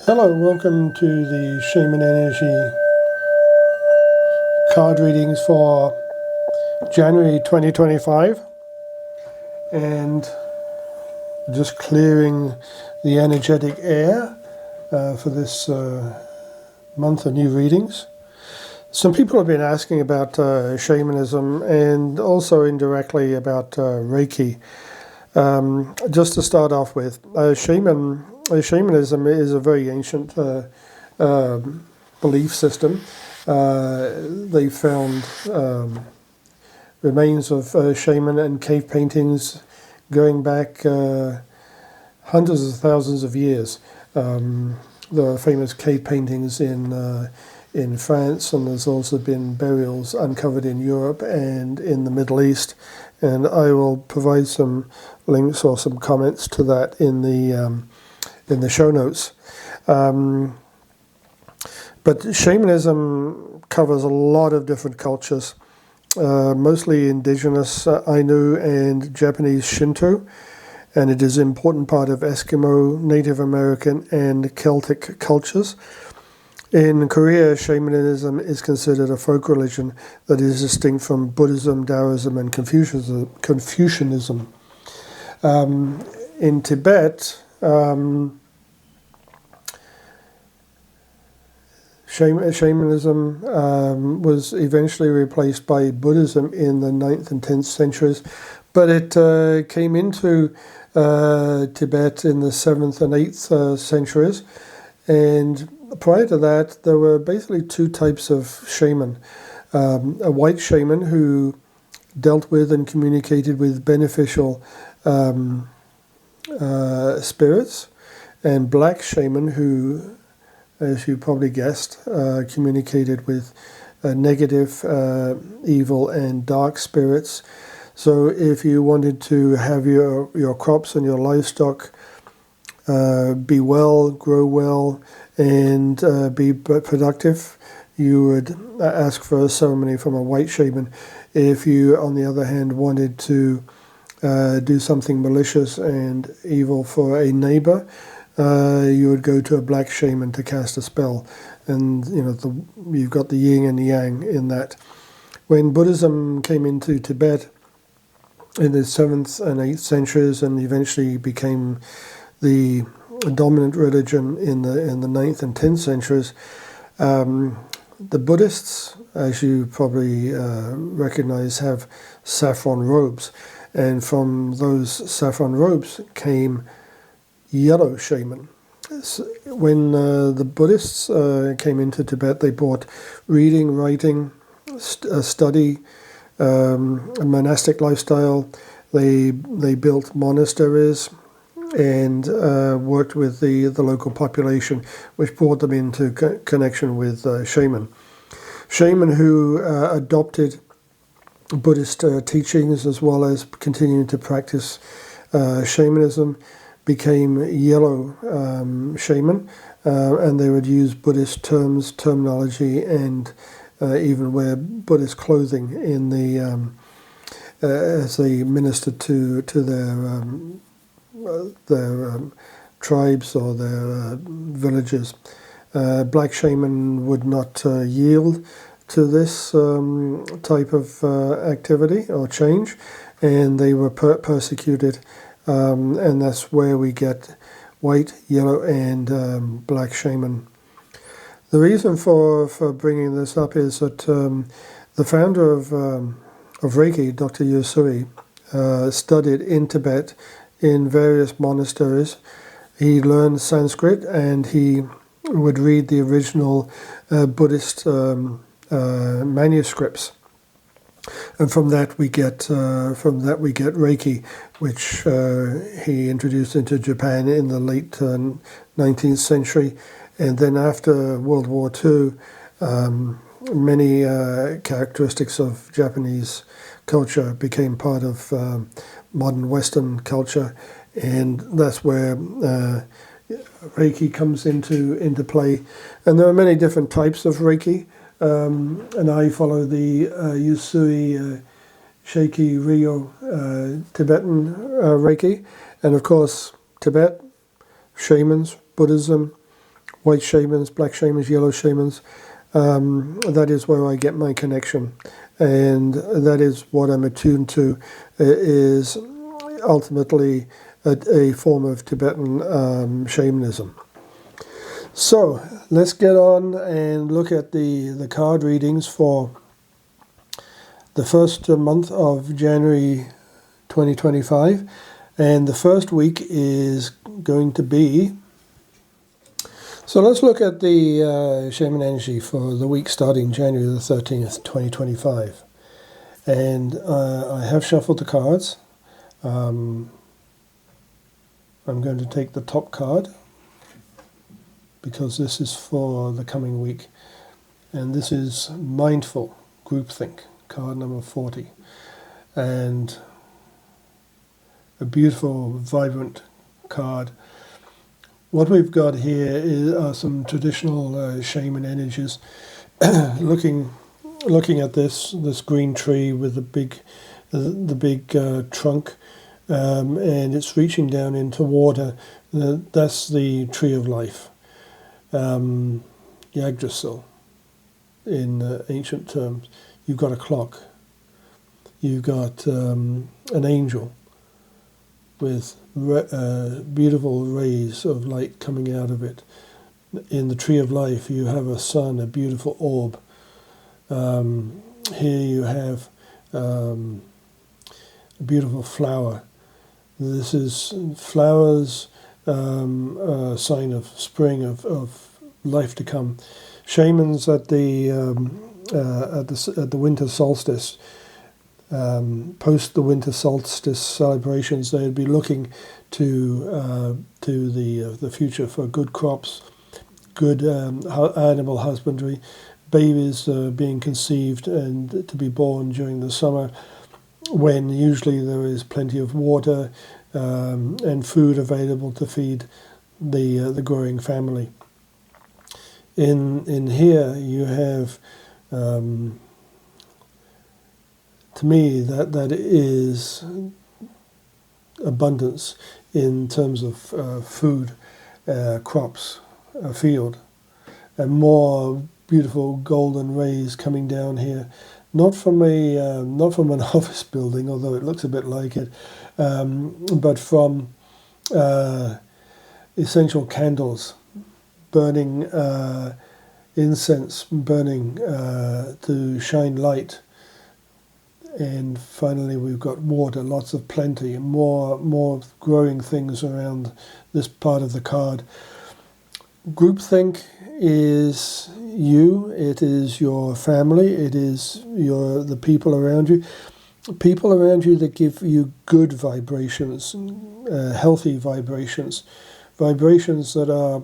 Hello, welcome to the Shaman Energy card readings for January 2025, and just clearing the energetic air for this month of new readings. Some people have been asking about shamanism and also indirectly about Reiki. Just to start off with, shamanism is a very ancient belief system. They found remains of shaman and cave paintings going back hundreds of thousands of years. There are famous cave paintings in France, and there's also been burials uncovered in Europe and in the Middle East. And I will provide some links or some comments to that in the show notes. But shamanism covers a lot of different cultures, mostly indigenous Ainu and Japanese Shinto, and it is an important part of Eskimo, Native American, and Celtic cultures. In Korea, shamanism is considered a folk religion that is distinct from Buddhism, Taoism, and Confucianism. In Tibet, shamanism was eventually replaced by Buddhism in the 9th and 10th centuries, but it came into Tibet in the 7th and 8th centuries, and prior to that, there were basically two types of shaman. A white shaman who dealt with and communicated with beneficial spirits, and black shaman who, as you probably guessed, communicated with negative, evil, and dark spirits. So if you wanted to have your crops and your livestock be well, grow well, and be productive, you would ask for a ceremony from a white shaman. If you, on the other hand, wanted to do something malicious and evil for a neighbor, you would go to a black shaman to cast a spell. And you've got the yin and the yang in that. When Buddhism came into Tibet in the 7th and 8th centuries and eventually became the dominant religion in the 9th and 10th centuries, the Buddhists, as you probably recognize, have saffron robes, and from those saffron robes came yellow shaman. When the Buddhists came into Tibet, they brought reading, writing, study, a monastic lifestyle. They built monasteries and worked with the local population, which brought them into connection with shaman. Shaman who adopted Buddhist teachings as well as continuing to practice shamanism became yellow shaman, and they would use Buddhist terminology, and even wear Buddhist clothing in the as they ministered to their tribes or their villages. Black shaman would not yield to this type of activity or change, and they were persecuted, and that's where we get white, yellow, and black shaman. The reason for bringing this up is that the founder of Reiki, Dr. Yusui, studied in Tibet in various monasteries. He learned Sanskrit, and he would read the original Buddhist manuscripts, and from that we get Reiki, which he introduced into Japan in the late 19th century, and then after World War II, many characteristics of Japanese culture became part of modern Western culture, and that's where Reiki comes into play. And there are many different types of Reiki, and I follow the Yusui Sheiki Ryo Tibetan Reiki, and of course Tibet, shamans, Buddhism, white shamans, black shamans, yellow shamans. That is where I get my connection, and that is what I'm attuned to, is ultimately a form of Tibetan shamanism. So let's get on and look at the card readings for the first month of January 2025, and the first week is going to be... So let's look at the Shaman Energy for the week starting January the 13th, 2025. And I have shuffled the cards. I'm going to take the top card, because this is for the coming week. And this is Mindful Groupthink, card number 40. And a beautiful, vibrant card. What we've got here are some traditional shaman energies. looking at this green tree with the big trunk, and it's reaching down into water. That's the tree of life, Yggdrasil in ancient terms. You've got a clock. You've got an angel with beautiful rays of light coming out of it. In the tree of life, you have a sun, a beautiful orb. Here you have a beautiful flower. This is flowers, a sign of spring, of life to come. Shamans at the winter solstice, post the winter solstice celebrations, they'd be looking to the future for good crops, good animal husbandry, babies being conceived and to be born during the summer, when usually there is plenty of water and food available to feed the growing family. In here you have, to me, that is abundance in terms of food, crops, a field, and more beautiful golden rays coming down here, not from an office building, although it looks a bit like it, but from essential candles, burning incense, burning to shine light. And finally we've got water, lots of plenty, and more growing things around this part of the card. Groupthink is you, it is your family, it is the people around you. People around you that give you good vibrations, healthy vibrations, vibrations that are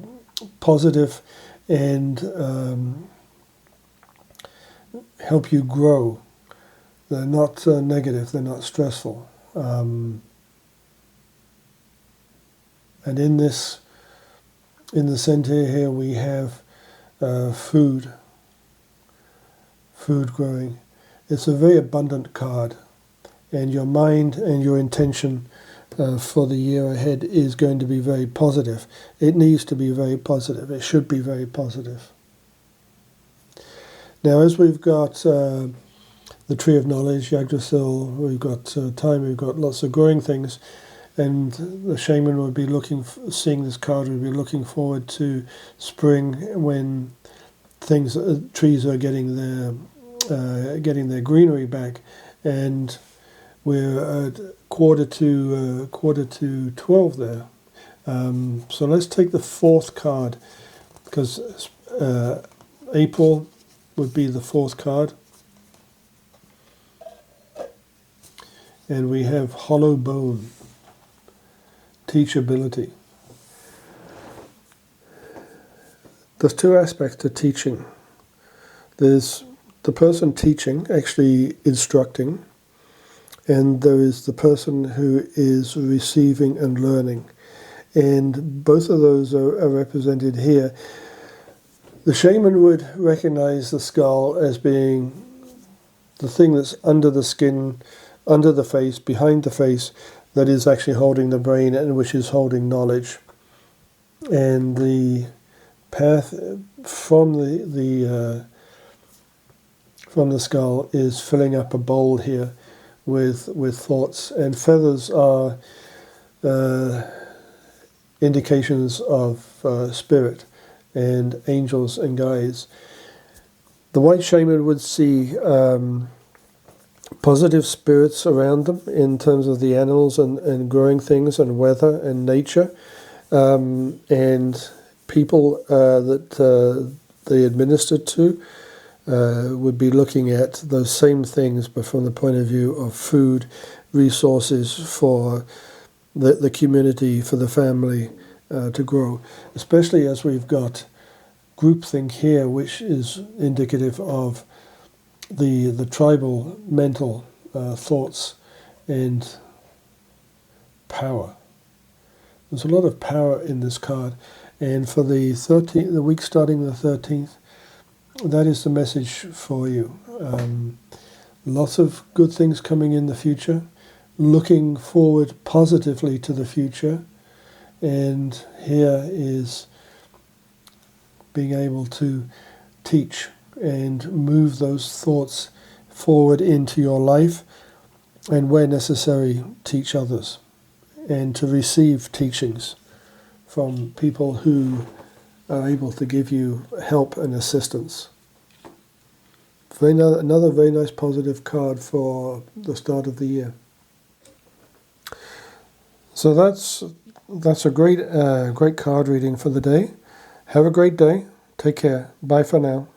positive and help you grow. They're not negative, they're not stressful. And in the center here we have food growing. It's a very abundant card, and your mind and your intention for the year ahead is going to be very positive. It needs to be very positive. It should be very positive. Now, as we've got the tree of knowledge, Yggdrasil, we've got time, we've got lots of growing things, and the shaman would be seeing this card, would be looking forward to spring, when trees are getting their greenery back, and we're at quarter to 12 there. So let's take the fourth card, because April would be the fourth card. And we have hollow bone, teachability. There's two aspects to teaching. There's the person teaching, actually instructing, and there is the person who is receiving and learning. And both of those are represented here. The shaman would recognize the skull as being the thing that's under the skin, under the face, behind the face, that is actually holding the brain and which is holding knowledge. And the path from the skull is filling up a bowl here with thoughts, and feathers are indications of spirit and angels and guides. The white shaman would see positive spirits around them in terms of the animals and growing things and weather and nature, and people that they administered to would be looking at those same things, but from the point of view of food, resources for the community, for the family to grow, especially as we've got groupthink here, which is indicative of the tribal mental thoughts and power. There's a lot of power in this card, and for the week starting the 13th, that is the message for you. Lots of good things coming in the future, looking forward positively to the future, and here is being able to teach and move those thoughts forward into your life, and where necessary, teach others, and to receive teachings from people who are able to give you help and assistance. Another very nice positive card for the start of the year. So that's a great card reading for the day. Have a great day. Take care. Bye for now.